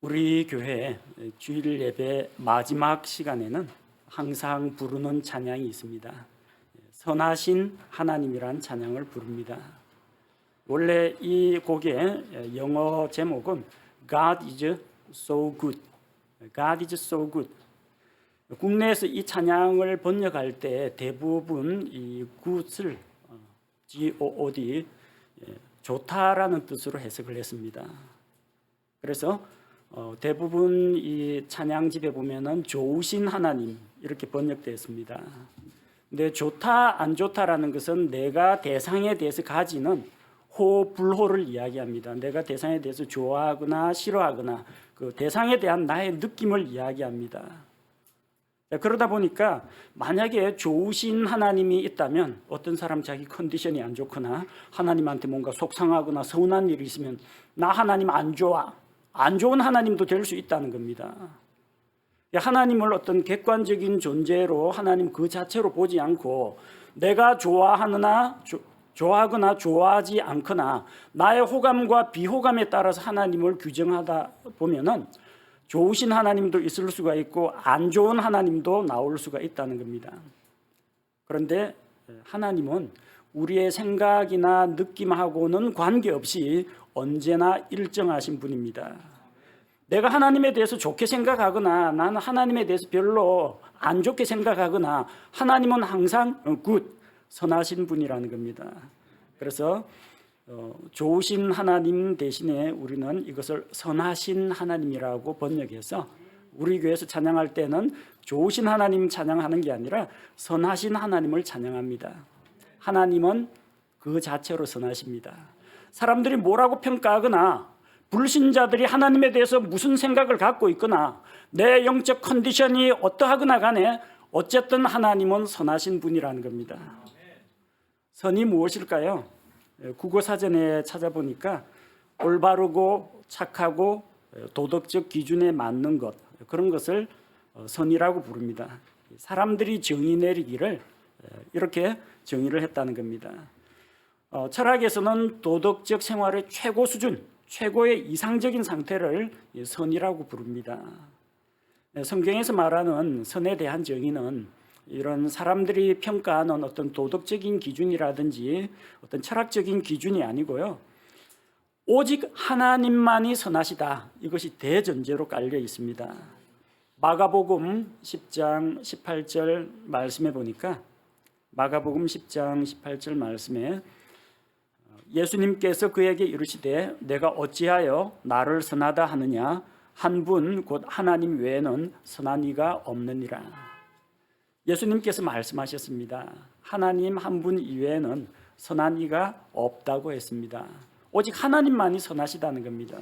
우리 교회 주일 예배 마지막 시간에는 항상 부르는 찬양이 있습니다. 선하신 하나님이란 찬양을 부릅니다. 원래 이 곡의 영어 제목은 God is so good. God is so good. 국내에서 이 찬양을 번역할 때 대부분 이 good을 G-O-O-D 좋다라는 뜻으로 해석을 했습니다. 그래서 대부분 이 찬양집에 보면은 좋으신 하나님 이렇게 번역되어 있습니다. 근데 좋다 안 좋다라는 것은 내가 대상에 대해서 가지는 호 불호를 이야기합니다. 내가 대상에 대해서 좋아하거나 싫어하거나 그 대상에 대한 나의 느낌을 이야기합니다. 그러다 보니까 만약에 좋으신 하나님이 있다면 어떤 사람 자기 컨디션이 안 좋거나 하나님한테 뭔가 속상하거나 서운한 일이 있으면 나 하나님 안 좋아. 안 좋은 하나님도 될 수 있다는 겁니다. 하나님을 어떤 객관적인 존재로 하나님 그 자체로 보지 않고 내가 좋아하거나 좋아하지 않거나 나의 호감과 비호감에 따라서 하나님을 규정하다 보면은 좋으신 하나님도 있을 수가 있고 안 좋은 하나님도 나올 수가 있다는 겁니다. 그런데 하나님은 우리의 생각이나 느낌하고는 관계없이 언제나 일정하신 분입니다. 내가 하나님에 대해서 좋게 생각하거나 나는 하나님에 대해서 별로 안 좋게 생각하거나 하나님은 항상 good, 선하신 분이라는 겁니다. 그래서 좋으신 하나님 대신에 우리는 이것을 선하신 하나님이라고 번역해서 우리 교회에서 찬양할 때는 좋으신 하나님 찬양하는 게 아니라 선하신 하나님을 찬양합니다. 하나님은 그 자체로 선하십니다. 사람들이 뭐라고 평가하거나 불신자들이 하나님에 대해서 무슨 생각을 갖고 있거나 내 영적 컨디션이 어떠하거나 간에 어쨌든 하나님은 선하신 분이라는 겁니다. 선이 무엇일까요? 국어사전에 찾아보니까 올바르고 착하고 도덕적 기준에 맞는 것, 그런 것을 선이라고 부릅니다. 사람들이 정의 내리기를 이렇게 정의를 했다는 겁니다. 철학에서는 도덕적 생활의 최고 수준, 최고의 이상적인 상태를 선이라고 부릅니다. 성경에서 말하는 선에 대한 정의는 이런 사람들이 평가하는 어떤 도덕적인 기준이라든지 어떤 철학적인 기준이 아니고요. 오직 하나님만이 선하시다. 이것이 대전제로 깔려 있습니다. 마가복음 10장 18절 말씀에 보니까 마가복음 10장 18절 말씀에 예수님께서 그에게 이르시되 내가 어찌하여 나를 선하다 하느냐 한 분 곧 하나님 외에는 선한 이가 없느니라. 예수님께서 말씀하셨습니다. 하나님 한 분 이외에는 선한 이가 없다고 했습니다. 오직 하나님만이 선하시다는 겁니다.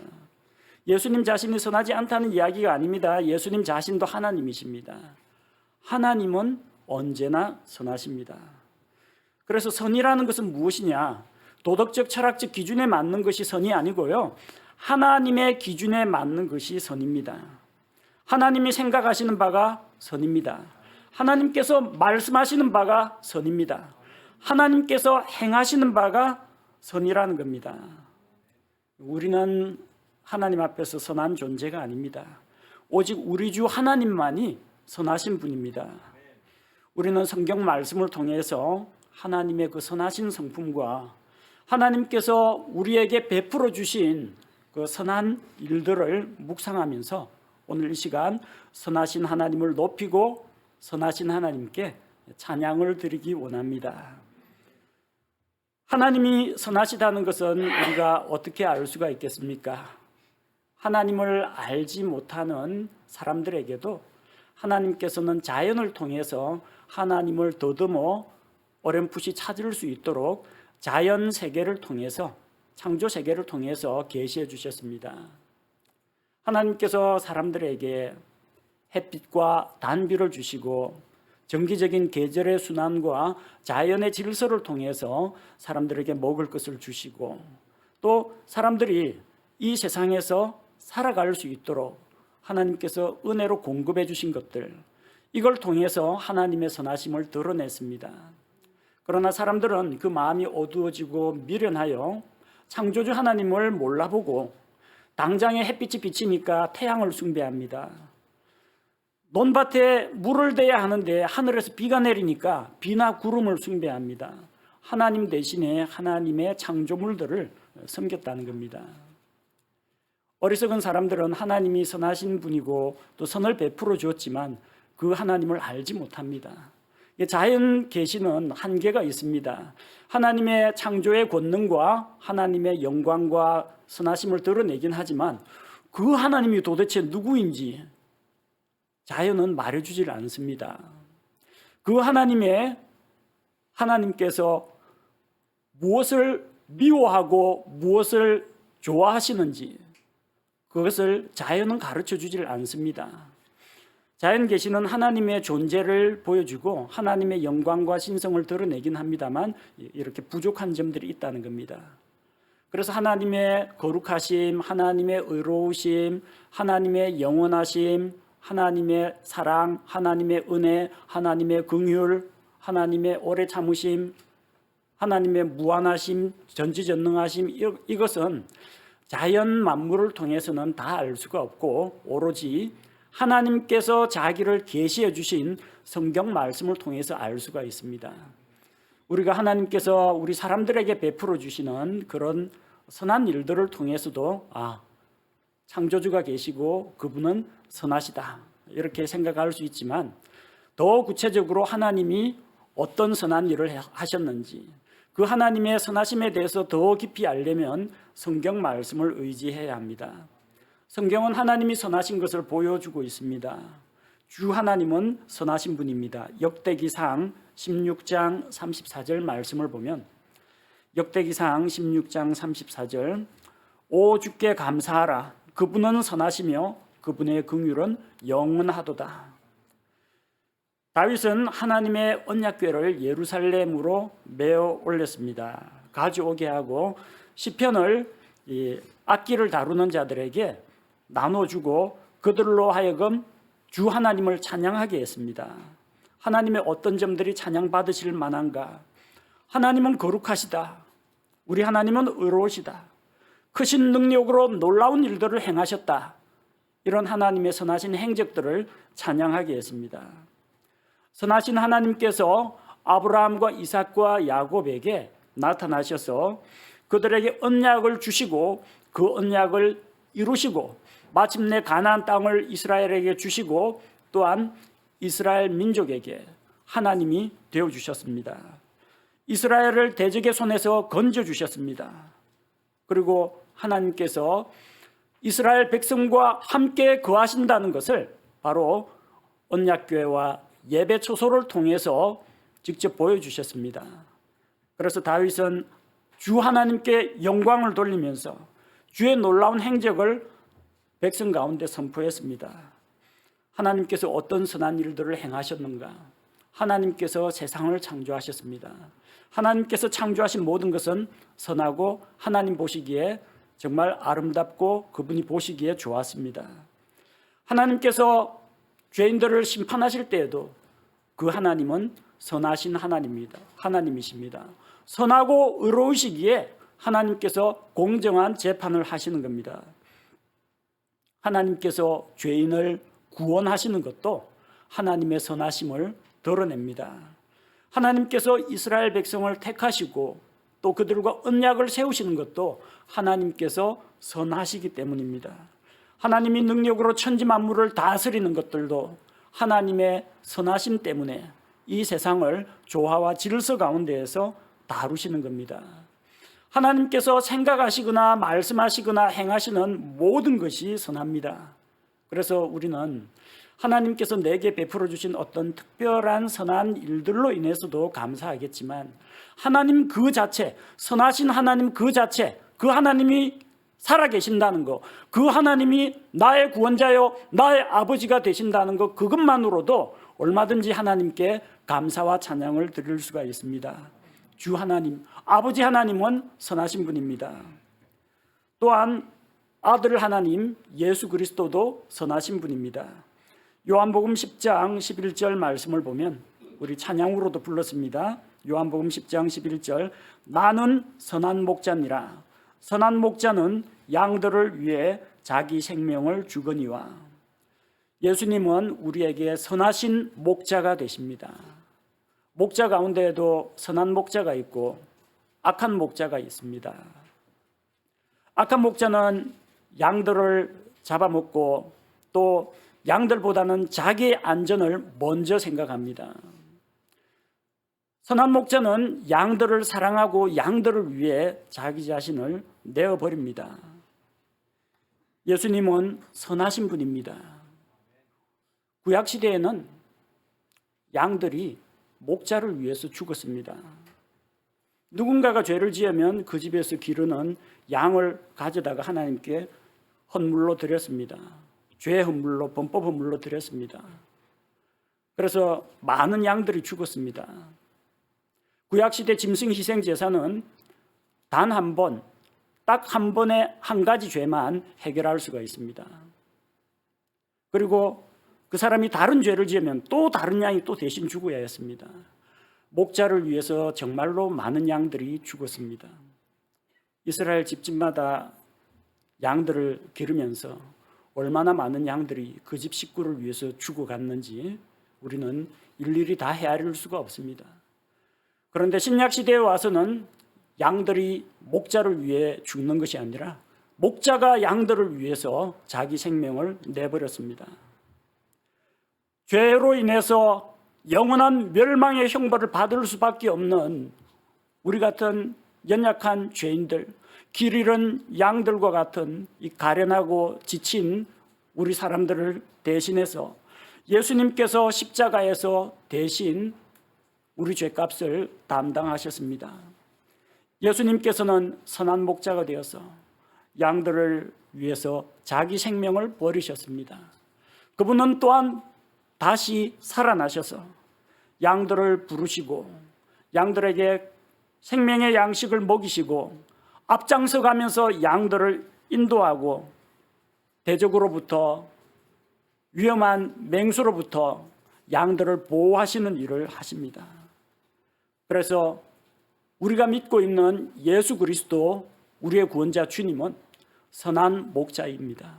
예수님 자신이 선하지 않다는 이야기가 아닙니다. 예수님 자신도 하나님이십니다. 하나님은 언제나 선하십니다. 그래서 선이라는 것은 무엇이냐? 도덕적 철학적 기준에 맞는 것이 선이 아니고요. 하나님의 기준에 맞는 것이 선입니다. 하나님이 생각하시는 바가 선입니다. 하나님께서 말씀하시는 바가 선입니다. 하나님께서 행하시는 바가 선이라는 겁니다. 우리는 하나님 앞에서 선한 존재가 아닙니다. 오직 우리 주 하나님만이 선하신 분입니다. 우리는 성경 말씀을 통해서 하나님의 그 선하신 성품과 하나님께서 우리에게 베풀어 주신 그 선한 일들을 묵상하면서 오늘 이 시간 선하신 하나님을 높이고 선하신 하나님께 찬양을 드리기 원합니다. 하나님이 선하시다는 것은 우리가 어떻게 알 수가 있겠습니까? 하나님을 알지 못하는 사람들에게도 하나님께서는 자연을 통해서 하나님을 더듬어 어렴풋이 찾을 수 있도록 자연 세계를 통해서 창조 세계를 통해서 계시해 주셨습니다. 하나님께서 사람들에게 햇빛과 단비를 주시고 정기적인 계절의 순환과 자연의 질서를 통해서 사람들에게 먹을 것을 주시고 또 사람들이 이 세상에서 살아갈 수 있도록 하나님께서 은혜로 공급해 주신 것들, 이걸 통해서 하나님의 선하심을 드러냈습니다. 그러나 사람들은 그 마음이 어두워지고 미련하여 창조주 하나님을 몰라보고 당장에 햇빛이 비치니까 태양을 숭배합니다. 논밭에 물을 대야 하는데 하늘에서 비가 내리니까 비나 구름을 숭배합니다. 하나님 대신에 하나님의 창조물들을 섬겼다는 겁니다. 어리석은 사람들은 하나님이 선하신 분이고 또 선을 베풀어 주었지만 그 하나님을 알지 못합니다. 자연 계시는 한계가 있습니다. 하나님의 창조의 권능과 하나님의 영광과 선하심을 드러내긴 하지만 그 하나님이 도대체 누구인지 자연은 말해주질 않습니다. 그 하나님께서 무엇을 미워하고 무엇을 좋아하시는지 그것을 자연은 가르쳐 주질 않습니다. 자연 계시는 하나님의 존재를 보여주고 하나님의 영광과 신성을 드러내긴 합니다만 이렇게 부족한 점들이 있다는 겁니다. 그래서 하나님의 거룩하심, 하나님의 의로우심, 하나님의 영원하심, 하나님의 사랑, 하나님의 은혜, 하나님의 긍휼, 하나님의 오래 참으심, 하나님의 무한하심, 전지전능하심, 이것은 자연 만물을 통해서는 다 알 수가 없고 오로지 하나님께서 자기를 계시해 주신 성경 말씀을 통해서 알 수가 있습니다. 우리가 하나님께서 우리 사람들에게 베풀어 주시는 그런 선한 일들을 통해서도 창조주가 계시고 그분은 선하시다 이렇게 생각할 수 있지만 더 구체적으로 하나님이 어떤 선한 일을 하셨는지 그 하나님의 선하심에 대해서 더 깊이 알려면 성경 말씀을 의지해야 합니다. 성경은 하나님이 선하신 것을 보여주고 있습니다. 주 하나님은 선하신 분입니다. 역대기상 16장 34절 말씀을 보면 역대기상 16장 34절 오 주께 감사하라 그분은 선하시며 그분의 긍휼은 영원하도다. 다윗은 하나님의 언약궤를 예루살렘으로 메어 올렸습니다. 가져오게 하고 시편을 악기를 다루는 자들에게 나눠주고 그들로 하여금 주 하나님을 찬양하게 했습니다. 하나님의 어떤 점들이 찬양받으실 만한가? 하나님은 거룩하시다. 우리 하나님은 의로우시다. 크신 능력으로 놀라운 일들을 행하셨다. 이런 하나님의 선하신 행적들을 찬양하게 했습니다. 선하신 하나님께서 아브라함과 이삭과 야곱에게 나타나셔서 그들에게 언약을 주시고 그 언약을 이루시고 마침내 가나안 땅을 이스라엘에게 주시고 또한 이스라엘 민족에게 하나님이 되어주셨습니다. 이스라엘을 대적의 손에서 건져주셨습니다. 그리고 하나님께서 이스라엘 백성과 함께 거하신다는 것을 바로 언약궤와 예배 초소를 통해서 직접 보여주셨습니다. 그래서 다윗은 주 하나님께 영광을 돌리면서 주의 놀라운 행적을 백성 가운데 선포했습니다. 하나님께서 어떤 선한 일들을 행하셨는가? 하나님께서 세상을 창조하셨습니다. 하나님께서 창조하신 모든 것은 선하고 하나님 보시기에 정말 아름답고 그분이 보시기에 좋았습니다. 하나님께서 죄인들을 심판하실 때에도 그 하나님은 선하신 하나님이십니다. 선하고 의로우시기에 하나님께서 공정한 재판을 하시는 겁니다. 하나님께서 죄인을 구원하시는 것도 하나님의 선하심을 드러냅니다. 하나님께서 이스라엘 백성을 택하시고 또 그들과 언약을 세우시는 것도 하나님께서 선하시기 때문입니다. 하나님이 능력으로 천지 만물을 다스리는 것들도 하나님의 선하심 때문에 이 세상을 조화와 질서 가운데에서 다루시는 겁니다. 하나님께서 생각하시거나 말씀하시거나 행하시는 모든 것이 선합니다. 그래서 우리는 하나님께서 내게 베풀어 주신 어떤 특별한 선한 일들로 인해서도 감사하겠지만 하나님 그 자체, 선하신 하나님 그 자체, 그 하나님이 살아계신다는 것, 그 하나님이 나의 구원자요 나의 아버지가 되신다는 것, 그것만으로도 얼마든지 하나님께 감사와 찬양을 드릴 수가 있습니다. 주 하나님, 아버지 하나님은 선하신 분입니다. 또한 아들 하나님 예수 그리스도도 선하신 분입니다. 요한복음 10장 11절 말씀을 보면 우리 찬양으로도 불렀습니다. 요한복음 10장 11절 나는 선한 목자니라. 선한 목자는 양들을 위해 자기 생명을 주거니와. 예수님은 우리에게 선하신 목자가 되십니다. 목자 가운데에도 선한 목자가 있고 악한 목자가 있습니다. 악한 목자는 양들을 잡아먹고 또 양들보다는 자기의 안전을 먼저 생각합니다. 선한 목자는 양들을 사랑하고 양들을 위해 자기 자신을 내어버립니다. 예수님은 선하신 분입니다. 구약시대에는 양들이 목자를 위해서 죽었습니다. 누군가가 죄를 지으면 그 집에서 기르는 양을 가져다가 하나님께 헌물로 드렸습니다. 죄 헌물로, 범법 헌물로 드렸습니다. 그래서 많은 양들이 죽었습니다. 구약시대 짐승 희생 제사는 단 한 번, 딱 한 번에 한 가지 죄만 해결할 수가 있습니다. 그리고 그 사람이 다른 죄를 지으면 또 다른 양이 또 대신 죽어야 했습니다. 목자를 위해서 정말로 많은 양들이 죽었습니다. 이스라엘 집집마다 양들을 기르면서 얼마나 많은 양들이 그 집 식구를 위해서 죽어갔는지 우리는 일일이 다 헤아릴 수가 없습니다. 그런데 신약시대에 와서는 양들이 목자를 위해 죽는 것이 아니라 목자가 양들을 위해서 자기 생명을 내버렸습니다. 죄로 인해서 영원한 멸망의 형벌을 받을 수밖에 없는 우리 같은 연약한 죄인들, 길 잃은 양들과 같은 이 가련하고 지친 우리 사람들을 대신해서 예수님께서 십자가에서 대신 우리 죄값을 담당하셨습니다. 예수님께서는 선한 목자가 되어서 양들을 위해서 자기 생명을 버리셨습니다. 그분은 또한 다시 살아나셔서 양들을 부르시고 양들에게 생명의 양식을 먹이시고 앞장서 가면서 양들을 인도하고 대적으로부터 위험한 맹수로부터 양들을 보호하시는 일을 하십니다. 그래서 우리가 믿고 있는 예수 그리스도 우리의 구원자 주님은 선한 목자입니다.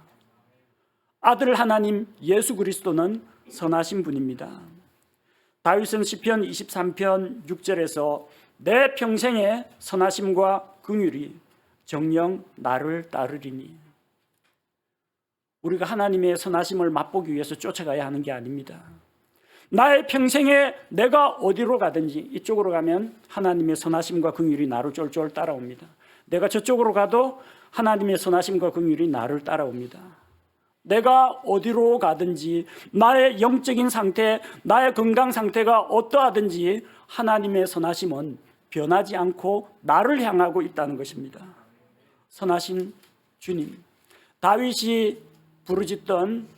아들 하나님 예수 그리스도는 선하신 분입니다. 다윗은 시편 23편 6절에서 내 평생의 선하심과 긍휼이 정녕 나를 따르리니. 우리가 하나님의 선하심을 맛보기 위해서 쫓아가야 하는 게 아닙니다. 나의 평생에 내가 어디로 가든지 이쪽으로 가면 하나님의 선하심과 긍휼이 나를 쫄쫄 따라옵니다. 내가 저쪽으로 가도 하나님의 선하심과 긍휼이 나를 따라옵니다. 내가 어디로 가든지 나의 영적인 상태, 나의 건강 상태가 어떠하든지 하나님의 선하심은 변하지 않고 나를 향하고 있다는 것입니다. 선하신 주님, 다윗이 부르짖던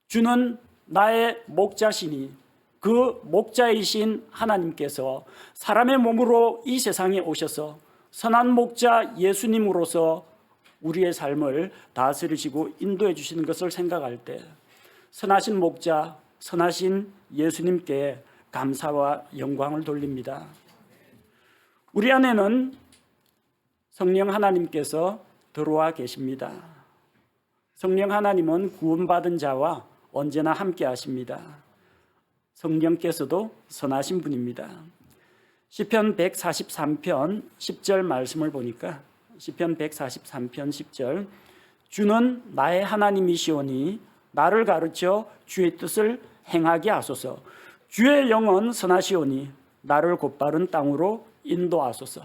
주는 나의 목자시니 그 목자이신 하나님께서 사람의 몸으로 이 세상에 오셔서 선한 목자 예수님으로서 우리의 삶을 다스리시고 인도해 주시는 것을 생각할 때 선하신 목자, 선하신 예수님께 감사와 영광을 돌립니다. 우리 안에는 성령 하나님께서 들어와 계십니다. 성령 하나님은 구원받은 자와 언제나 함께 하십니다. 성령께서도 선하신 분입니다. 시편 143편 10절 말씀을 보니까 시편 143편 10절 주는 나의 하나님이시오니 나를 가르쳐 주의 뜻을 행하게 하소서. 주의 영은 선하시오니 나를 곧바른 땅으로 인도하소서.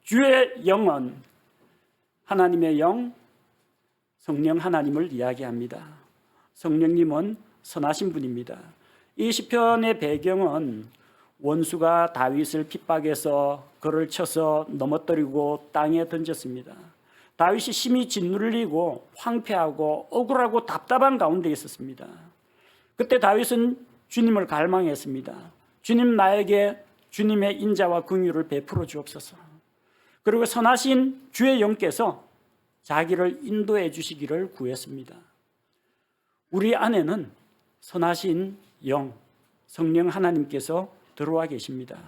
주의 영은 하나님의 영, 성령 하나님을 이야기합니다. 성령님은 선하신 분입니다. 이 시편의 배경은 원수가 다윗을 핍박해서 그를 쳐서 넘어뜨리고 땅에 던졌습니다. 다윗이 심히 짓눌리고 황폐하고 억울하고 답답한 가운데 있었습니다. 그때 다윗은 주님을 갈망했습니다. 주님, 나에게 주님의 인자와 긍휼을 베풀어 주옵소서. 그리고 선하신 주의 영께서 자기를 인도해 주시기를 구했습니다. 우리 안에는 선하신 영, 성령 하나님께서 들어와 계십니다.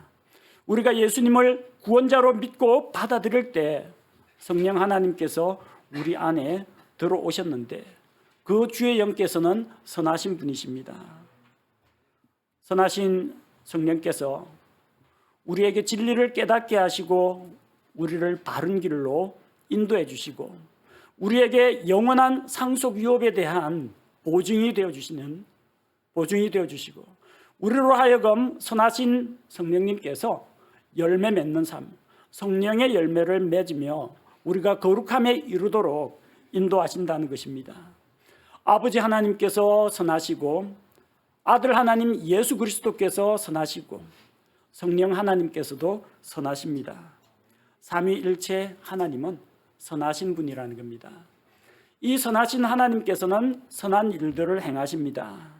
우리가 예수님을 구원자로 믿고 받아들일 때 성령 하나님께서 우리 안에 들어오셨는데 그 주의 영께서는 선하신 분이십니다. 선하신 성령께서 우리에게 진리를 깨닫게 하시고 우리를 바른 길로 인도해 주시고 우리에게 영원한 상속 유업에 대한 보증이 되어 주시고 우리로 하여금 선하신 성령님께서 열매 맺는 삶, 성령의 열매를 맺으며 우리가 거룩함에 이르도록 인도하신다는 것입니다. 아버지 하나님께서 선하시고 아들 하나님 예수 그리스도께서 선하시고 성령 하나님께서도 선하십니다. 삼위일체 하나님은 선하신 분이라는 겁니다. 이 선하신 하나님께서는 선한 일들을 행하십니다.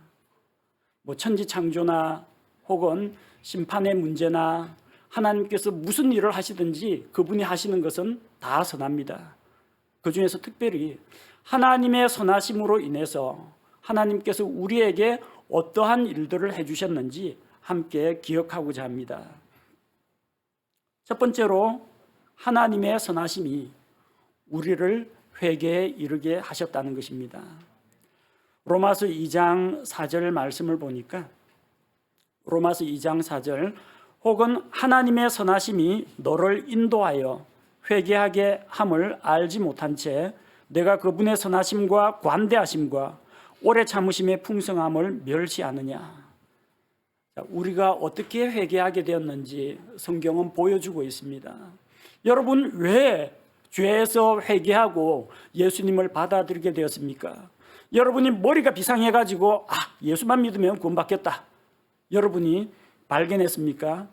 천지 창조나 혹은 심판의 문제나 하나님께서 무슨 일을 하시든지 그분이 하시는 것은 다 선합니다. 그 중에서 특별히 하나님의 선하심으로 인해서 하나님께서 우리에게 어떠한 일들을 해주셨는지 함께 기억하고자 합니다. 첫 번째로 하나님의 선하심이 우리를 회개에 이르게 하셨다는 것입니다. 로마서 2장 4절 말씀을 보니까 로마서 2장 4절 혹은 하나님의 선하심이 너를 인도하여 회개하게 함을 알지 못한 채 내가 그분의 선하심과 관대하심과 오래 참으심의 풍성함을 멸시하느냐. 우리가 어떻게 회개하게 되었는지 성경은 보여주고 있습니다. 여러분 왜 죄에서 회개하고 예수님을 받아들이게 되었습니까? 여러분이 머리가 비상해가지고 예수만 믿으면 구원받겠다 여러분이 발견했습니까?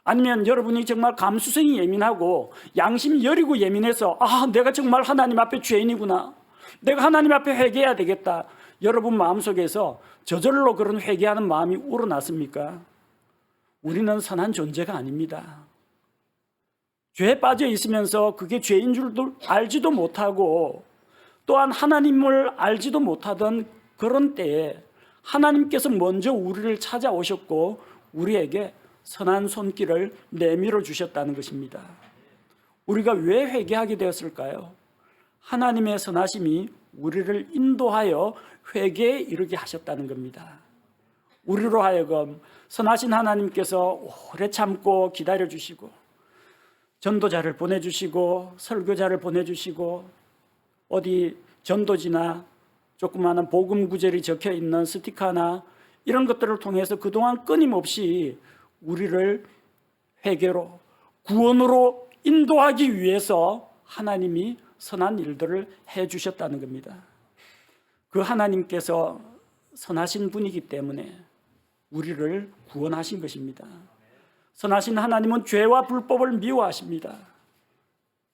아니면 여러분이 정말 감수성이 예민하고 양심이 여리고 예민해서 내가 정말 하나님 앞에 죄인이구나, 내가 하나님 앞에 회개해야 되겠다, 여러분 마음속에서 저절로 그런 회개하는 마음이 우러났습니까? 우리는 선한 존재가 아닙니다. 죄에 빠져 있으면서 그게 죄인 줄도 알지도 못하고 또한 하나님을 알지도 못하던 그런 때에 하나님께서 먼저 우리를 찾아오셨고 우리에게 선한 손길을 내밀어 주셨다는 것입니다. 우리가 왜 회개하게 되었을까요? 하나님의 선하심이 우리를 인도하여 회개에 이르게 하셨다는 겁니다. 우리로 하여금 선하신 하나님께서 오래 참고 기다려주시고 전도자를 보내주시고 설교자를 보내주시고 어디 전도지나 조그마한 복음 구절이 적혀있는 스티커나 이런 것들을 통해서 그동안 끊임없이 우리를 회개로 구원으로 인도하기 위해서 하나님이 선한 일들을 해주셨다는 겁니다. 그 하나님께서 선하신 분이기 때문에 우리를 구원하신 것입니다. 선하신 하나님은 죄와 불법을 미워하십니다.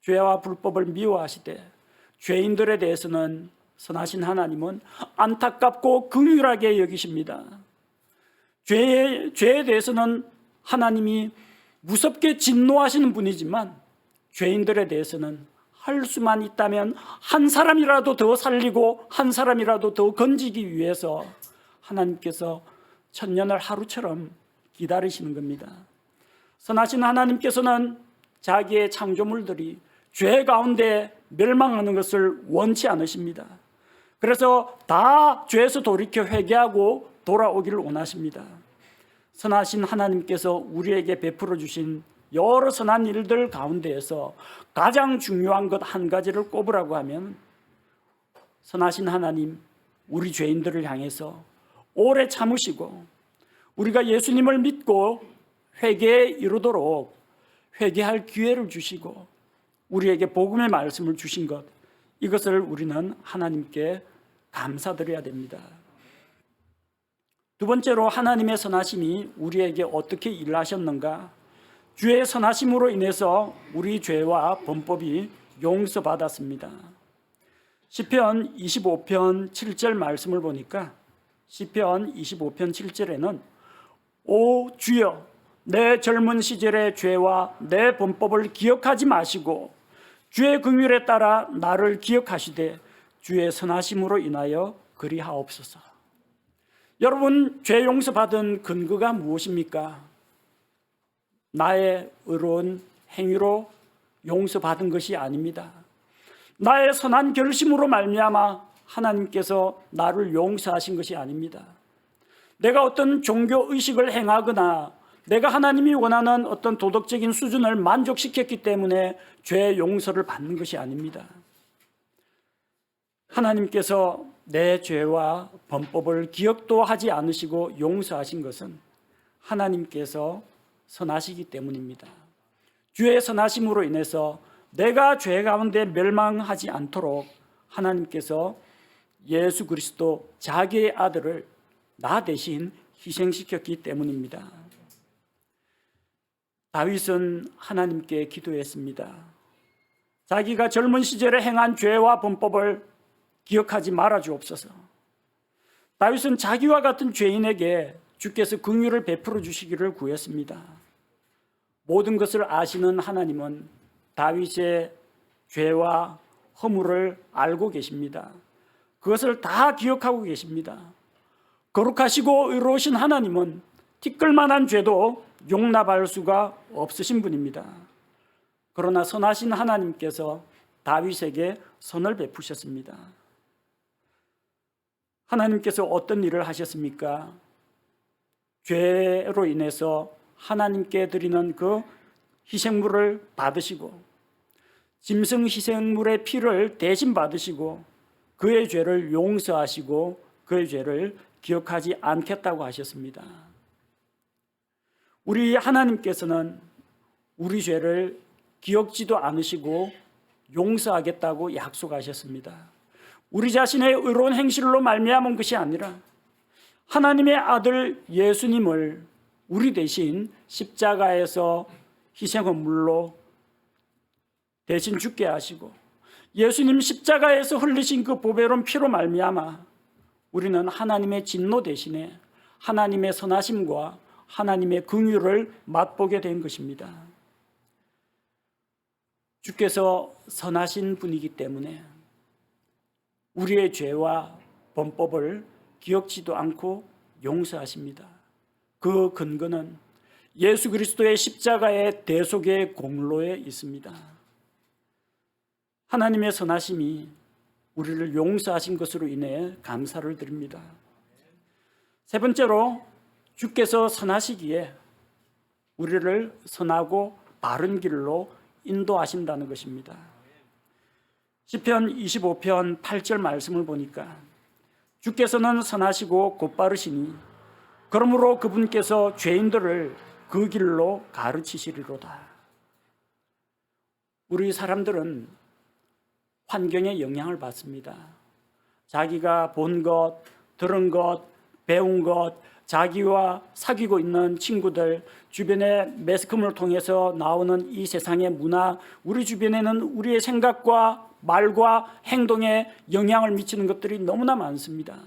죄와 불법을 미워하시되 죄인들에 대해서는 선하신 하나님은 안타깝고 긍휼하게 여기십니다. 죄에 대해서는 하나님이 무섭게 진노하시는 분이지만 죄인들에 대해서는 할 수만 있다면 한 사람이라도 더 살리고 한 사람이라도 더 건지기 위해서 하나님께서 천년을 하루처럼 기다리시는 겁니다. 선하신 하나님께서는 자기의 창조물들이 죄 가운데 멸망하는 것을 원치 않으십니다. 그래서 다 죄에서 돌이켜 회개하고 돌아오기를 원하십니다. 선하신 하나님께서 우리에게 베풀어 주신 여러 선한 일들 가운데에서 가장 중요한 것 한 가지를 꼽으라고 하면 선하신 하나님 우리 죄인들을 향해서 오래 참으시고 우리가 예수님을 믿고 회개에 이르도록 회개할 기회를 주시고 우리에게 복음의 말씀을 주신 것, 이것을 우리는 하나님께 감사드려야 됩니다. 두 번째로 하나님의 선하심이 우리에게 어떻게 일하셨는가? 주의 선하심으로 인해서 우리 죄와 범법이 용서받았습니다. 시편 25편 7절 말씀을 보니까 시편 25편 7절에는 오 주여 내 젊은 시절의 죄와 내 범법을 기억하지 마시고 주의 긍휼에 따라 나를 기억하시되 주의 선하심으로 인하여 그리하옵소서. 여러분 죄 용서받은 근거가 무엇입니까? 나의 의로운 행위로 용서받은 것이 아닙니다. 나의 선한 결심으로 말미암아 하나님께서 나를 용서하신 것이 아닙니다. 내가 어떤 종교 의식을 행하거나 내가 하나님이 원하는 어떤 도덕적인 수준을 만족시켰기 때문에 죄의 용서를 받는 것이 아닙니다. 하나님께서 내 죄와 범법을 기억도 하지 않으시고 용서하신 것은 하나님께서 선하시기 때문입니다. 주의 선하심으로 인해서 내가 죄 가운데 멸망하지 않도록 하나님께서 예수 그리스도 자기의 아들을 나 대신 희생시켰기 때문입니다. 다윗은 하나님께 기도했습니다. 자기가 젊은 시절에 행한 죄와 범법을 기억하지 말아 주옵소서. 다윗은 자기와 같은 죄인에게 주께서 긍휼을 베풀어 주시기를 구했습니다. 모든 것을 아시는 하나님은 다윗의 죄와 허물을 알고 계십니다. 그것을 다 기억하고 계십니다. 거룩하시고 의로우신 하나님은 티끌만한 죄도 용납할 수가 없으신 분입니다. 그러나 선하신 하나님께서 다윗에게 선을 베푸셨습니다. 하나님께서 어떤 일을 하셨습니까? 죄로 인해서 하나님께 드리는 그 희생물을 받으시고 짐승 희생물의 피를 대신 받으시고 그의 죄를 용서하시고 그의 죄를 기억하지 않겠다고 하셨습니다. 우리 하나님께서는 우리 죄를 기억지도 않으시고 용서하겠다고 약속하셨습니다. 우리 자신의 의로운 행실로 말미암은 것이 아니라 하나님의 아들 예수님을 우리 대신 십자가에서 희생헌물로 대신 죽게 하시고 예수님 십자가에서 흘리신 그 보배로운 피로 말미암아 우리는 하나님의 진노 대신에 하나님의 선하심과 하나님의 긍휼을 맛보게 된 것입니다. 주께서 선하신 분이기 때문에 우리의 죄와 범법을 기억지도 않고 용서하십니다. 그 근거는 예수 그리스도의 십자가의 대속의 공로에 있습니다. 하나님의 선하심이 우리를 용서하신 것으로 인해 감사를 드립니다. 세 번째로 주께서 선하시기에 우리를 선하고 바른 길로 인도하신다는 것입니다. 시편 25편 8절 말씀을 보니까 주께서는 선하시고 곧바르시니 그러므로 그분께서 죄인들을 그 길로 가르치시리로다. 우리 사람들은 환경에 영향을 받습니다. 자기가 본 것, 들은 것, 배운 것, 자기와 사귀고 있는 친구들, 주변의 매스컴을 통해서 나오는 이 세상의 문화, 우리 주변에는 우리의 생각과 말과 행동에 영향을 미치는 것들이 너무나 많습니다.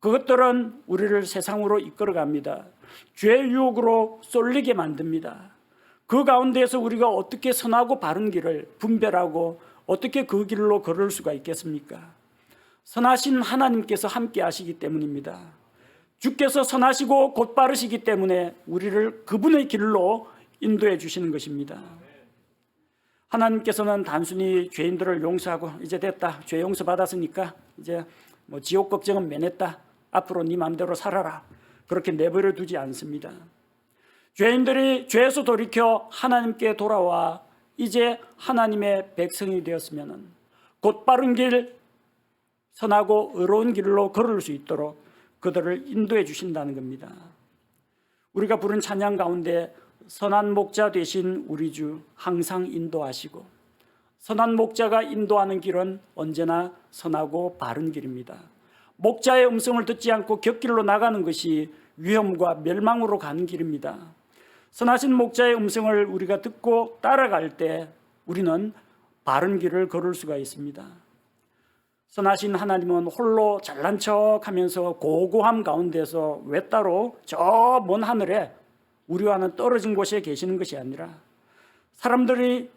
그것들은 우리를 세상으로 이끌어갑니다. 죄의 유혹으로 쏠리게 만듭니다. 그 가운데에서 우리가 어떻게 선하고 바른 길을 분별하고 어떻게 그 길로 걸을 수가 있겠습니까? 선하신 하나님께서 함께 하시기 때문입니다. 주께서 선하시고 곧바르시기 때문에 우리를 그분의 길로 인도해 주시는 것입니다. 하나님께서는 단순히 죄인들을 용서하고 이제 됐다, 죄 용서 받았으니까 이제 지옥 걱정은 면했다, 앞으로 네 마음대로 살아라, 그렇게 내버려 두지 않습니다. 죄인들이 죄에서 돌이켜 하나님께 돌아와 이제 하나님의 백성이 되었으면 곧바른 길, 선하고 의로운 길로 걸을 수 있도록 그들을 인도해 주신다는 겁니다. 우리가 부른 찬양 가운데 선한 목자 되신 우리 주 항상 인도하시고, 선한 목자가 인도하는 길은 언제나 선하고 바른 길입니다. 목자의 음성을 듣지 않고 곁길로 나가는 것이 위험과 멸망으로 가는 길입니다. 선하신 목자의 음성을 우리가 듣고 따라갈 때 우리는 바른 길을 걸을 수가 있습니다. 선하신 하나님은 홀로 잘난 척하면서 고고함 가운데서 외따로 저 먼 하늘에 우리와는 떨어진 곳에 계시는 것이 아니라 사람들이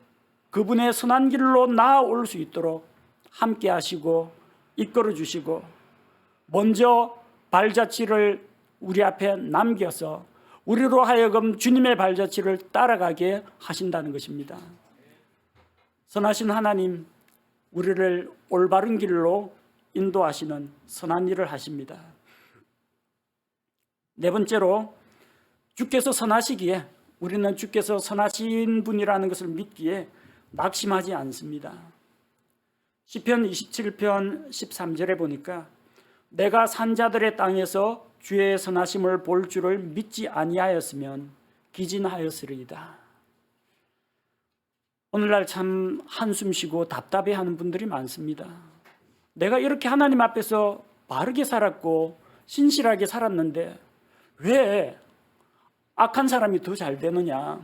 그분의 선한 길로 나아올 수 있도록 함께 하시고 이끌어 주시고 먼저 발자취를 우리 앞에 남겨서 우리로 하여금 주님의 발자취를 따라가게 하신다는 것입니다. 선하신 하나님, 우리를 올바른 길로 인도하시는 선한 일을 하십니다. 네 번째로, 주께서 선하시기에, 우리는 주께서 선하신 분이라는 것을 믿기에 낙심하지 않습니다. 시편 27편 13절에 보니까 내가 산자들의 땅에서 주의 선하심을 볼 줄을 믿지 아니하였으면 기진하였으리이다. 오늘날 참 한숨 쉬고 답답해하는 분들이 많습니다. 내가 이렇게 하나님 앞에서 바르게 살았고 신실하게 살았는데 왜 악한 사람이 더 잘 되느냐?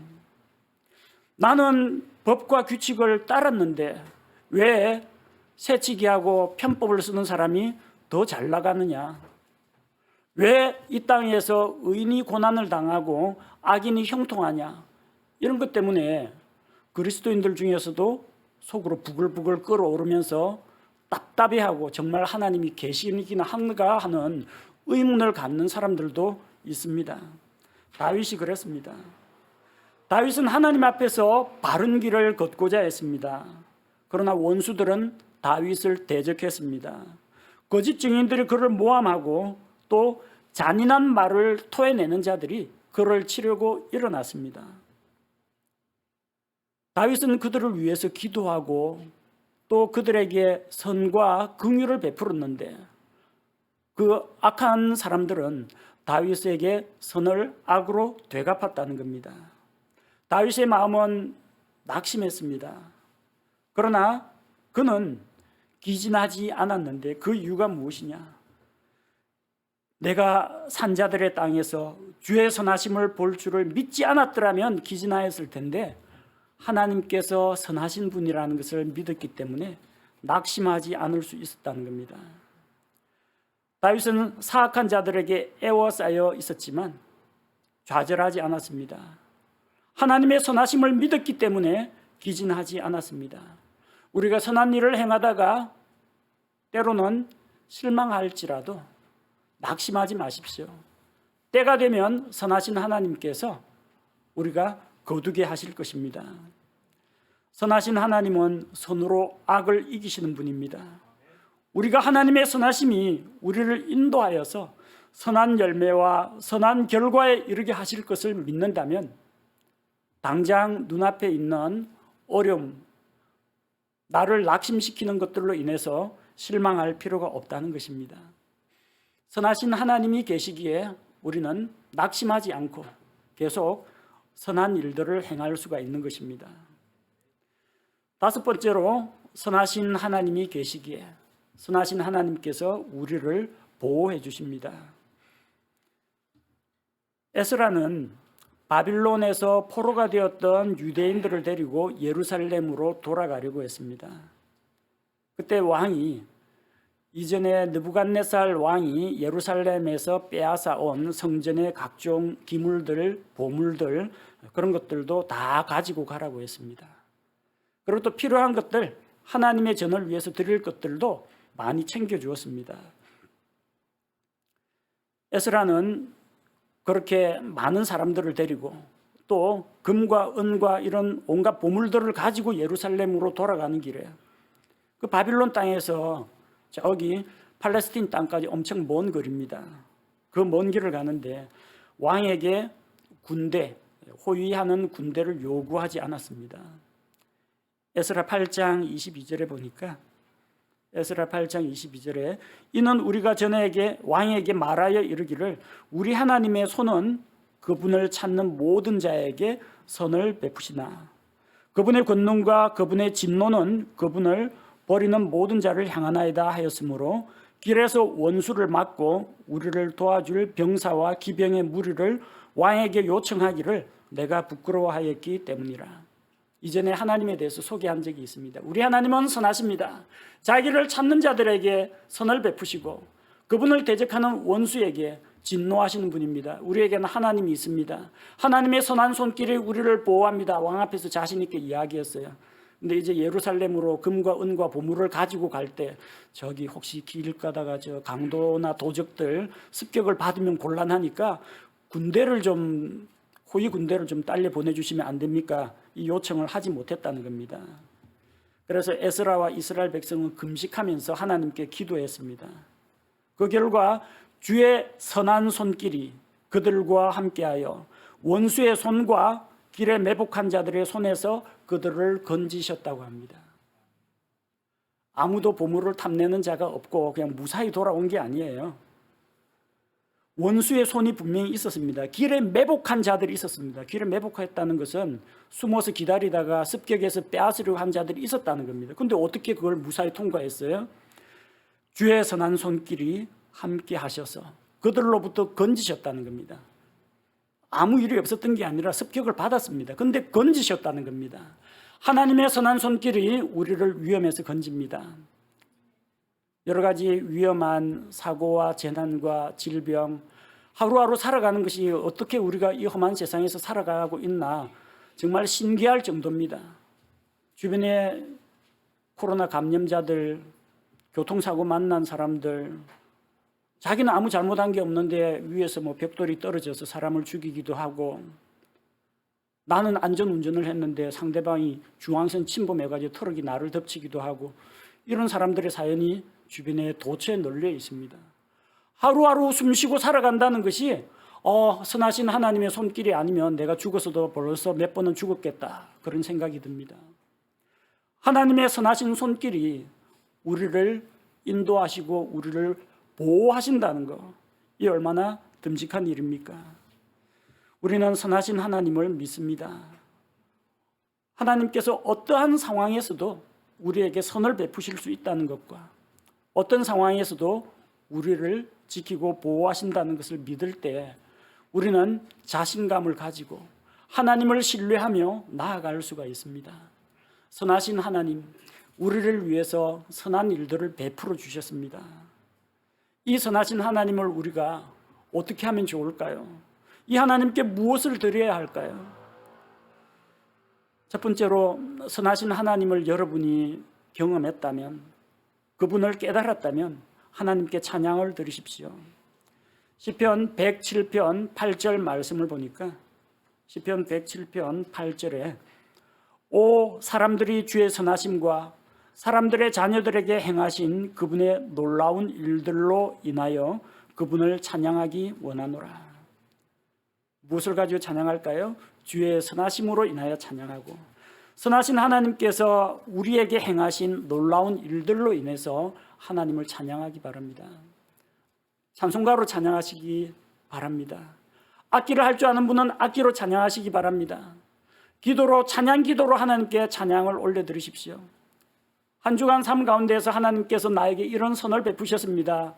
나는 법과 규칙을 따랐는데 왜 새치기하고 편법을 쓰는 사람이 더 잘 나가느냐? 왜 이 땅에서 의인이 고난을 당하고 악인이 형통하냐? 이런 것 때문에 그리스도인들 중에서도 속으로 부글부글 끓어오르면서 답답해하고 정말 하나님이 계시긴 한가 하는 의문을 갖는 사람들도 있습니다. 다윗이 그랬습니다. 다윗은 하나님 앞에서 바른 길을 걷고자 했습니다. 그러나 원수들은 다윗을 대적했습니다. 거짓 증인들이 그를 모함하고 또 잔인한 말을 토해내는 자들이 그를 치려고 일어났습니다. 다윗은 그들을 위해서 기도하고 또 그들에게 선과 긍휼을 베풀었는데 그 악한 사람들은 다윗에게 선을 악으로 되갚았다는 겁니다. 다윗의 마음은 낙심했습니다. 그러나 그는 기진하지 않았는데 그 이유가 무엇이냐? 내가 산자들의 땅에서 주의 선하심을 볼 줄을 믿지 않았더라면 기진하였을 텐데 하나님께서 선하신 분이라는 것을 믿었기 때문에 낙심하지 않을 수 있었다는 겁니다. 다윗은 사악한 자들에게 애워싸여 있었지만 좌절하지 않았습니다. 하나님의 선하심을 믿었기 때문에 기진하지 않았습니다. 우리가 선한 일을 행하다가 때로는 실망할지라도 낙심하지 마십시오. 때가 되면 선하신 하나님께서 우리가 거두게 하실 것입니다. 선하신 하나님은 선으로 악을 이기시는 분입니다. 우리가 하나님의 선하심이 우리를 인도하여서 선한 열매와 선한 결과에 이르게 하실 것을 믿는다면 당장 눈앞에 있는 어려움, 나를 낙심시키는 것들로 인해서 실망할 필요가 없다는 것입니다. 선하신 하나님이 계시기에 우리는 낙심하지 않고 계속 선한 일들을 행할 수가 있는 것입니다. 다섯 번째로, 선하신 하나님이 계시기에 선하신 하나님께서 우리를 보호해 주십니다. 에스라는 바빌론에서 포로가 되었던 유대인들을 데리고 예루살렘으로 돌아가려고 했습니다. 그때 왕이, 이전에 느부갓네살 왕이 예루살렘에서 빼앗아 온 성전의 각종 기물들, 보물들, 그런 것들도 다 가지고 가라고 했습니다. 그리고 또 필요한 것들, 하나님의 전을 위해서 드릴 것들도 많이 챙겨주었습니다. 에스라는 그렇게 많은 사람들을 데리고 또 금과 은과 이런 온갖 보물들을 가지고 예루살렘으로 돌아가는 길에 그 바빌론 땅에서 저기 팔레스틴 땅까지 엄청 먼 거리입니다. 그 먼 길을 가는데 왕에게 군대, 호위하는 군대를 요구하지 않았습니다. 에스라 8장 22절에 보니까 에스라 8장 22절에 이는 우리가 전에게 왕에게 말하여 이르기를 우리 하나님의 손은 그분을 찾는 모든 자에게 선을 베푸시나 그분의 권능과 그분의 진노는 그분을 버리는 모든 자를 향하나이다 하였으므로 길에서 원수를 막고 우리를 도와줄 병사와 기병의 무리를 왕에게 요청하기를 내가 부끄러워하였기 때문이라. 이전에 하나님에 대해서 소개한 적이 있습니다. 우리 하나님은 선하십니다. 자기를 찾는 자들에게 선을 베푸시고 그분을 대적하는 원수에게 진노하시는 분입니다. 우리에게는 하나님이 있습니다. 하나님의 선한 손길이 우리를 보호합니다. 왕 앞에서 자신 있게 이야기했어요. 근데 이제 예루살렘으로 금과 은과 보물을 가지고 갈 때 저기 혹시 길 가다가 저 강도나 도적들 습격을 받으면 곤란하니까 호위 군대를 좀 딸려 보내주시면 안 됩니까? 이 요청을 하지 못했다는 겁니다. 그래서 에스라와 이스라엘 백성은 금식하면서 하나님께 기도했습니다. 그 결과 주의 선한 손길이 그들과 함께하여 원수의 손과 길에 매복한 자들의 손에서 그들을 건지셨다고 합니다. 아무도 보물을 탐내는 자가 없고 그냥 무사히 돌아온 게 아니에요. 원수의 손이 분명히 있었습니다. 길에 매복한 자들이 있었습니다. 길에 매복했다는 것은 숨어서 기다리다가 습격해서 빼앗으려고 한 자들이 있었다는 겁니다. 그런데 어떻게 그걸 무사히 통과했어요? 주의 선한 손길이 함께 하셔서 그들로부터 건지셨다는 겁니다. 아무 일이 없었던 게 아니라 습격을 받았습니다. 그런데 건지셨다는 겁니다. 하나님의 선한 손길이 우리를 위험에서 건집니다. 여러 가지 위험한 사고와 재난과 질병, 하루하루 살아가는 것이 어떻게 우리가 이 험한 세상에서 살아가고 있나 정말 신기할 정도입니다. 주변에 코로나 감염자들, 교통사고 만난 사람들, 자기는 아무 잘못한 게 없는데 위에서 벽돌이 떨어져서 사람을 죽이기도 하고, 나는 안전운전을 했는데 상대방이 중앙선 침범해가지고 트럭이 나를 덮치기도 하고, 이런 사람들의 사연이 주변에 도처에 널려 있습니다. 하루하루 숨쉬고 살아간다는 것이 선하신 하나님의 손길이 아니면 내가 죽었어도 벌써 몇 번은 죽었겠다, 그런 생각이 듭니다. 하나님의 선하신 손길이 우리를 인도하시고 우리를 보호하신다는 것, 이 얼마나 듬직한 일입니까? 우리는 선하신 하나님을 믿습니다. 하나님께서 어떠한 상황에서도 우리에게 선을 베푸실 수 있다는 것과 어떤 상황에서도 우리를 지키고 보호하신다는 것을 믿을 때 우리는 자신감을 가지고 하나님을 신뢰하며 나아갈 수가 있습니다. 선하신 하나님, 우리를 위해서 선한 일들을 베풀어 주셨습니다. 이 선하신 하나님을 우리가 어떻게 하면 좋을까요? 이 하나님께 무엇을 드려야 할까요? 첫 번째로, 선하신 하나님을 여러분이 경험했다면, 그분을 깨달았다면 하나님께 찬양을 드리십시오. 시편 107편 8절 말씀을 보니까 시편 107편 8절에 오 사람들이 주의 선하심과 사람들의 자녀들에게 행하신 그분의 놀라운 일들로 인하여 그분을 찬양하기 원하노라. 무엇을 가지고 찬양할까요? 주의 선하심으로 인하여 찬양하고, 선하신 하나님께서 우리에게 행하신 놀라운 일들로 인해서 하나님을 찬양하기 바랍니다. 찬송가로 찬양하시기 바랍니다. 악기를 할 줄 아는 분은 악기로 찬양하시기 바랍니다. 기도로, 찬양 기도로 하나님께 찬양을 올려드리십시오. 한 주간 삶 가운데에서 하나님께서 나에게 이런 선을 베푸셨습니다.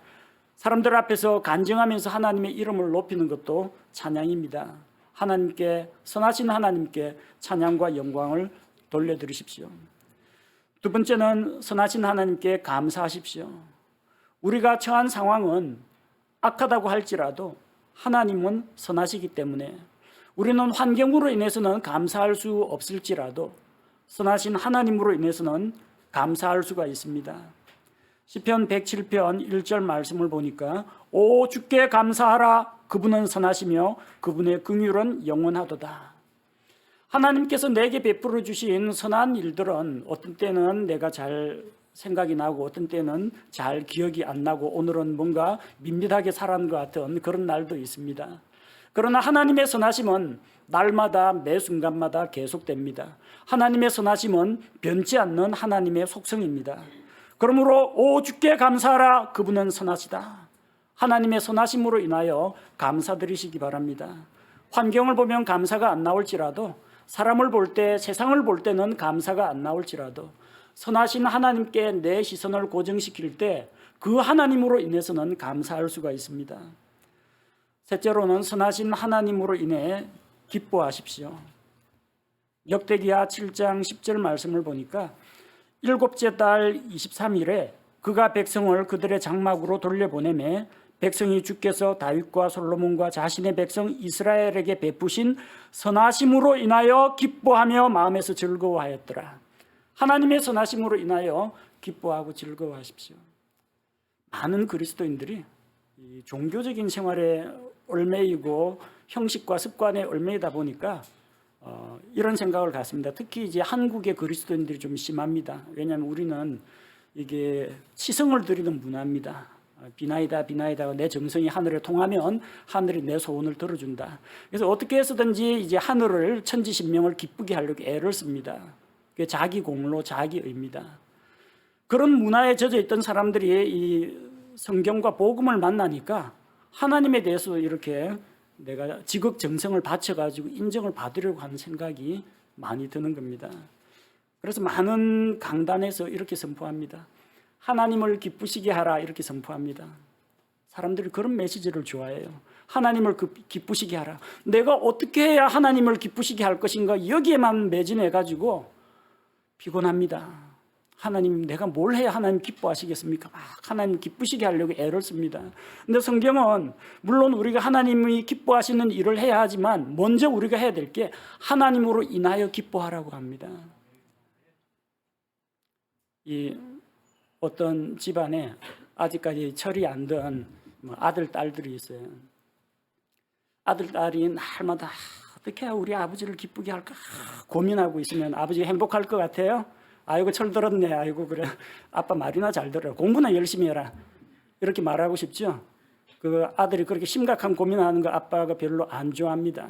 사람들 앞에서 간증하면서 하나님의 이름을 높이는 것도 찬양입니다. 하나님께, 선하신 하나님께 찬양과 영광을 돌려드리십시오. 두 번째는 선하신 하나님께 감사하십시오. 우리가 처한 상황은 악하다고 할지라도 하나님은 선하시기 때문에 우리는 환경으로 인해서는 감사할 수 없을지라도 선하신 하나님으로 인해서는 감사할 수가 있습니다. 시편 107편 1절 말씀을 보니까 오 주께 감사하라, 그분은 선하시며 그분의 긍휼은 영원하도다. 하나님께서 내게 베풀어 주신 선한 일들은 어떤 때는 내가 잘 생각이 나고 어떤 때는 잘 기억이 안 나고 오늘은 뭔가 밋밋하게 살아온 것 같은 그런 날도 있습니다. 그러나 하나님의 선하심은 날마다 매 순간마다 계속됩니다. 하나님의 선하심은 변치 않는 하나님의 속성입니다. 그러므로 오 주께 감사하라, 그분은 선하시다. 하나님의 선하심으로 인하여 감사드리시기 바랍니다. 환경을 보면 감사가 안 나올지라도, 사람을 볼 때, 세상을 볼 때는 감사가 안 나올지라도 선하신 하나님께 내 시선을 고정시킬 때 그 하나님으로 인해서는 감사할 수가 있습니다. 셋째로는 선하신 하나님으로 인해 기뻐하십시오. 역대기하 7장 10절 말씀을 보니까 일곱째 달 23일에 그가 백성을 그들의 장막으로 돌려보내매 백성이 주께서 다윗과 솔로몬과 자신의 백성 이스라엘에게 베푸신 선하심으로 인하여 기뻐하며 마음에서 즐거워하였더라. 하나님의 선하심으로 인하여 기뻐하고 즐거워하십시오. 많은 그리스도인들이 이 종교적인 생활에 얽매이고 형식과 습관에 얽매이다 보니까 이런 생각을 갖습니다. 특히 이제 한국의 그리스도인들이 좀 심합니다. 왜냐하면 우리는 이게 치성을 드리는 문화입니다. 비나이다 비나이다 내 정성이 하늘에 통하면 하늘이 내 소원을 들어준다. 그래서 어떻게 해서든지 이제 하늘을 천지신명을 기쁘게 하려고 애를 씁니다. 그게 자기 공로 자기 의입니다. 그런 문화에 젖어 있던 사람들이 이 성경과 복음을 만나니까 하나님에 대해서 이렇게 내가 지극정성을 바쳐가지고 인정을 받으려고 하는 생각이 많이 드는 겁니다. 그래서 많은 강단에서 이렇게 선포합니다. 하나님을 기쁘시게 하라 이렇게 선포합니다. 사람들이 그런 메시지를 좋아해요. 하나님을 기쁘시게 하라. 내가 어떻게 해야 하나님을 기쁘시게 할 것인가 여기에만 매진해가지고 피곤합니다. 하나님 내가 뭘 해야 하나님 기뻐하시겠습니까? 하나님 기쁘시게 하려고 애를 씁니다. 근데 성경은 물론 우리가 하나님이 기뻐하시는 일을 해야 하지만 먼저 우리가 해야 될 게 하나님으로 인하여 기뻐하라고 합니다. 이 어떤 집안에 아직까지 철이 안 든 아들 딸들이 있어요. 아들 딸이 날마다 어떻게 해야 우리 아버지를 기쁘게 할까 고민하고 있으면 아버지가 행복할 것 같아요? 아이고 철 들었네. 아이고 그래. 아빠 말이나 잘 들어라. 공부나 열심히 해라. 이렇게 말하고 싶죠. 그 아들이 그렇게 심각한 고민하는 거 아빠가 별로 안 좋아합니다.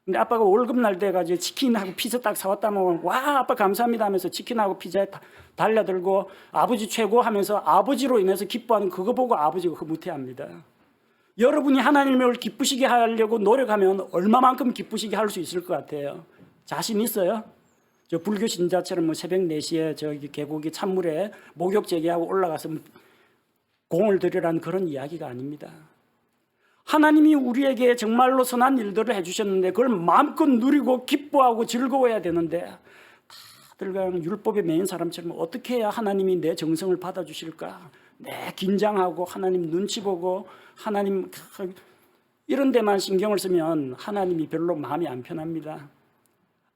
근데 아빠가 월급 날 때 가지고 치킨하고 피자 딱 사왔다면 와 아빠 감사합니다 하면서 치킨하고 피자에 달려들고 아버지 최고 하면서 아버지로 인해서 기뻐하는 그거 보고 아버지가 흐뭇해합니다. 여러분이 하나님을 기쁘시게 하려고 노력하면 얼마만큼 기쁘시게 할 수 있을 것 같아요? 자신 있어요? 저 불교 신자처럼 뭐 새벽 4시에 저기 계곡이 찬물에 목욕 제기하고 올라가서 공을 들이라는 그런 이야기가 아닙니다. 하나님이 우리에게 정말로 선한 일들을 해주셨는데 그걸 마음껏 누리고 기뻐하고 즐거워야 되는데 다들 그냥 율법에 매인 사람처럼 어떻게 해야 하나님이 내 정성을 받아주실까? 긴장하고 하나님 눈치 보고 하나님 이런 데만 신경을 쓰면 하나님이 별로 마음이 안 편합니다.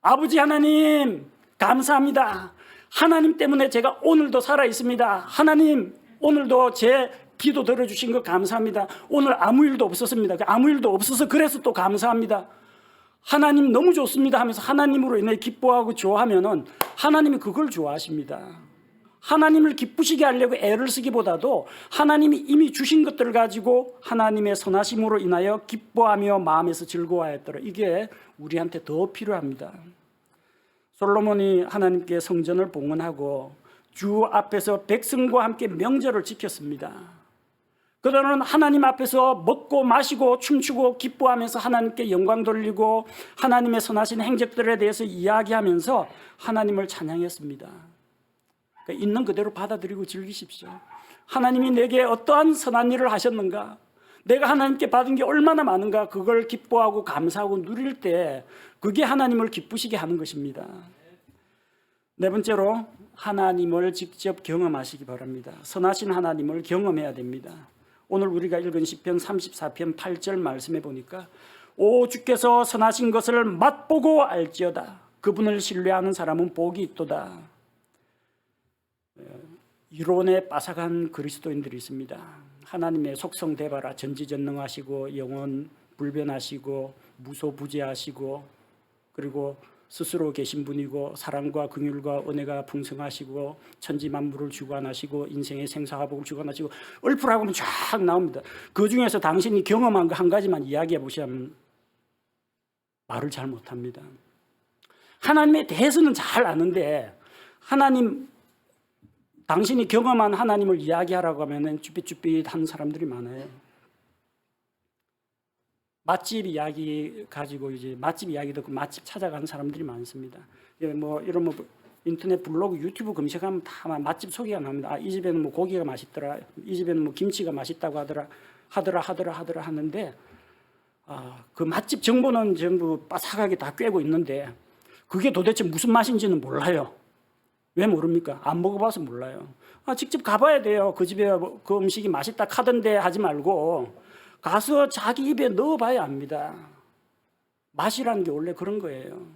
아버지 하나님 감사합니다. 하나님 때문에 제가 오늘도 살아 있습니다. 하나님 오늘도 제 기도 들어주신 거 감사합니다. 오늘 아무 일도 없었습니다. 아무 일도 없어서 그래서 또 감사합니다. 하나님 너무 좋습니다 하면서 하나님으로 인해 기뻐하고 좋아하면은 하나님이 그걸 좋아하십니다. 하나님을 기쁘시게 하려고 애를 쓰기보다도 하나님이 이미 주신 것들을 가지고 하나님의 선하심으로 인하여 기뻐하며 마음에서 즐거워하였더라. 이게 우리한테 더 필요합니다. 솔로몬이 하나님께 성전을 봉헌하고 주 앞에서 백성과 함께 명절을 지켰습니다. 그들은 하나님 앞에서 먹고 마시고 춤추고 기뻐하면서 하나님께 영광 돌리고 하나님의 선하신 행적들에 대해서 이야기하면서 하나님을 찬양했습니다. 그러니까 있는 그대로 받아들이고 즐기십시오. 하나님이 내게 어떠한 선한 일을 하셨는가, 내가 하나님께 받은 게 얼마나 많은가, 그걸 기뻐하고 감사하고 누릴 때 그게 하나님을 기쁘시게 하는 것입니다. 네 번째로 하나님을 직접 경험하시기 바랍니다. 선하신 하나님을 경험해야 됩니다. 오늘 우리가 읽은 시편 34편 8절 말씀해 보니까 오 주께서 선하신 것을 맛보고 알지어다. 그분을 신뢰하는 사람은 복이 있도다. 이론에 빠삭한 그리스도인들이 있습니다. 하나님의 속성 대바라 전지전능하시고 영원 불변하시고 무소부재하시고 그리고 스스로 계신 분이고 사랑과 긍휼과 은혜가 풍성하시고 천지 만물을 주관하시고 인생의 생사화복을 주관하시고 얼풀하고 하면 쫙 나옵니다. 그 중에서 당신이 경험한 거 한 가지만 이야기해 보시면 말을 잘 못합니다. 하나님에 대해서는 잘 아는데 하나님 당신이 경험한 하나님을 이야기하라고 하면 쭈삣쭈삣한 사람들이 많아요. 맛집 이야기 가지고 이제 맛집 이야기 듣고 맛집 찾아가는 사람들이 많습니다. 뭐 이런 인터넷 블로그 유튜브 검색하면 다 맛집 소개가 나옵니다. 이 집에는 뭐 고기가 맛있더라, 이 집에는 뭐 김치가 맛있다고 하더라 하는데 그 맛집 정보는 전부 빠삭하게 다 꿰고 있는데 그게 도대체 무슨 맛인지는 몰라요. 왜 모릅니까? 안 먹어봐서 몰라요. 직접 가봐야 돼요. 그 집에 그 음식이 맛있다 하던데 하지 말고 가서 자기 입에 넣어봐야 압니다. 맛이라는 게 원래 그런 거예요.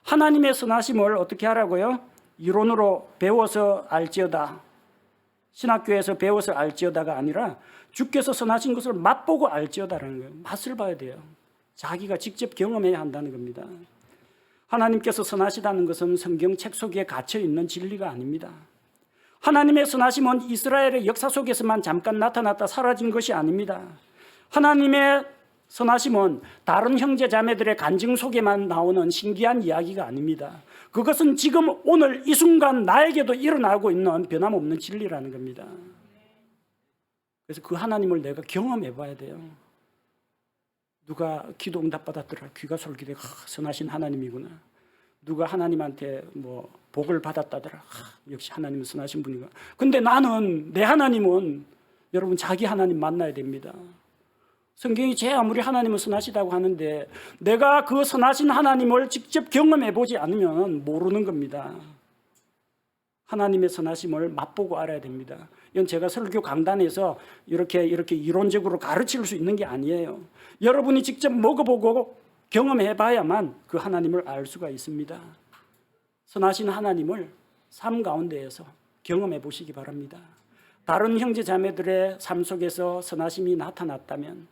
하나님의 선하심을 어떻게 하라고요? 이론으로 배워서 알지어다. 신학교에서 배워서 알지어다가 아니라 주께서 선하신 것을 맛보고 알지어다라는 거예요. 맛을 봐야 돼요. 자기가 직접 경험해야 한다는 겁니다. 하나님께서 선하시다는 것은 성경책 속에 갇혀 있는 진리가 아닙니다. 하나님의 선하심은 이스라엘의 역사 속에서만 잠깐 나타났다 사라진 것이 아닙니다. 하나님의 선하심은 다른 형제 자매들의 간증 속에만 나오는 신기한 이야기가 아닙니다. 그것은 지금 오늘 이 순간 나에게도 일어나고 있는 변함없는 진리라는 겁니다. 그래서 그 하나님을 내가 경험해 봐야 돼요. 누가 기도 응답 받았더라, 귀가 솔깃해, 선하신 하나님이구나. 누가 하나님한테 뭐 복을 받았다더라, 역시 하나님은 선하신 분이구나. 근데 나는, 내 하나님은, 여러분, 자기 하나님 만나야 됩니다. 성경이 제 아무리 하나님은 선하시다고 하는데 내가 그 선하신 하나님을 직접 경험해 보지 않으면 모르는 겁니다. 하나님의 선하심을 맛보고 알아야 됩니다. 이건 제가 설교 강단에서 이렇게 이론적으로 가르칠 수 있는 게 아니에요. 여러분이 직접 먹어보고 경험해 봐야만 그 하나님을 알 수가 있습니다. 선하신 하나님을 삶 가운데에서 경험해 보시기 바랍니다. 다른 형제 자매들의 삶 속에서 선하심이 나타났다면,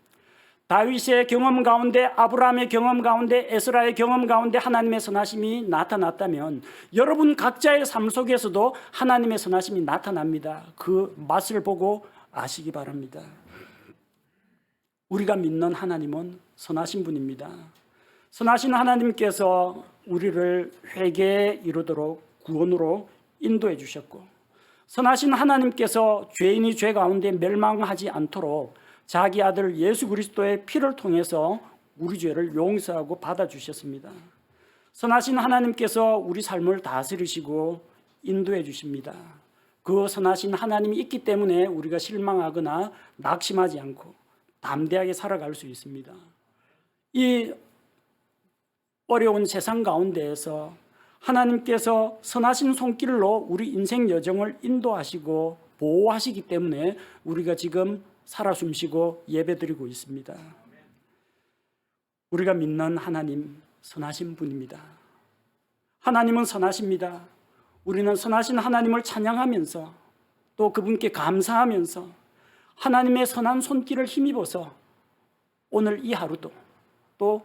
다윗의 경험 가운데, 아브라함의 경험 가운데, 에스라의 경험 가운데 하나님의 선하심이 나타났다면 여러분 각자의 삶 속에서도 하나님의 선하심이 나타납니다. 그 맛을 보고 아시기 바랍니다. 우리가 믿는 하나님은 선하신 분입니다. 선하신 하나님께서 우리를 회개에 이르도록 구원으로 인도해 주셨고, 선하신 하나님께서 죄인이 죄 가운데 멸망하지 않도록 자기 아들 예수 그리스도의 피를 통해서 우리 죄를 용서하고 받아주셨습니다. 선하신 하나님께서 우리 삶을 다스리시고 인도해 주십니다. 그 선하신 하나님이 있기 때문에 우리가 실망하거나 낙심하지 않고 담대하게 살아갈 수 있습니다. 이 어려운 세상 가운데에서 하나님께서 선하신 손길로 우리 인생 여정을 인도하시고 보호하시기 때문에 우리가 지금 살아 숨쉬고 예배드리고 있습니다. 우리가 믿는 하나님, 선하신 분입니다. 하나님은 선하십니다. 우리는 선하신 하나님을 찬양하면서 또 그분께 감사하면서 하나님의 선한 손길을 힘입어서 오늘 이 하루도 또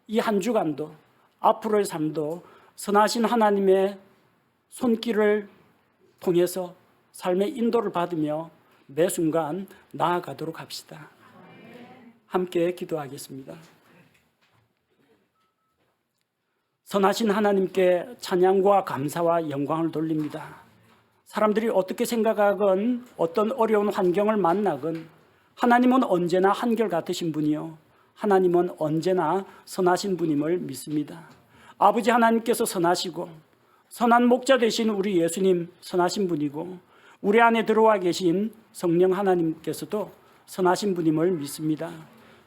이 한 주간도 앞으로의 삶도 선하신 하나님의 손길을 통해서 삶의 인도를 받으며 매 순간 나아가도록 합시다. 함께 기도하겠습니다. 선하신 하나님께 찬양과 감사와 영광을 돌립니다. 사람들이 어떻게 생각하건 어떤 어려운 환경을 만나건 하나님은 언제나 한결같으신 분이요, 하나님은 언제나 선하신 분임을 믿습니다. 아버지 하나님께서 선하시고 선한 목자 되신 우리 예수님 선하신 분이고, 우리 안에 들어와 계신 성령 하나님께서도 선하신 분임을 믿습니다.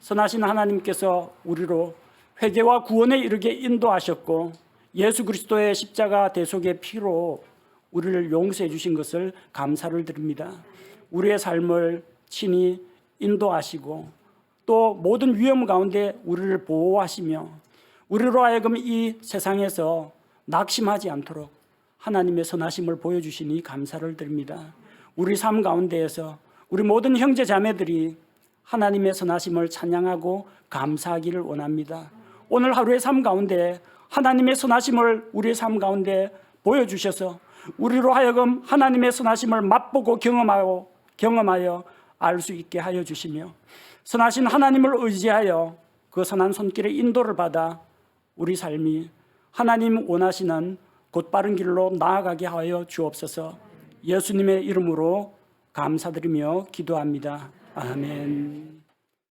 선하신 하나님께서 우리로 회개와 구원에 이르게 인도하셨고 예수 그리스도의 십자가 대속의 피로 우리를 용서해 주신 것을 감사를 드립니다. 우리의 삶을 친히 인도하시고 또 모든 위험 가운데 우리를 보호하시며 우리로 하여금 이 세상에서 낙심하지 않도록 하나님의 선하심을 보여주시니 감사를 드립니다. 우리 삶 가운데에서 우리 모든 형제 자매들이 하나님의 선하심을 찬양하고 감사하기를 원합니다. 오늘 하루의 삶 가운데 하나님의 선하심을 우리의 삶 가운데 보여주셔서 우리로 하여금 하나님의 선하심을 맛보고 경험하여 알 수 있게 하여 주시며, 선하신 하나님을 의지하여 그 선한 손길의 인도를 받아 우리 삶이 하나님 원하시는 곧바른 길로 나아가게 하여 주옵소서. 예수님의 이름으로 감사드리며 기도합니다. 아멘.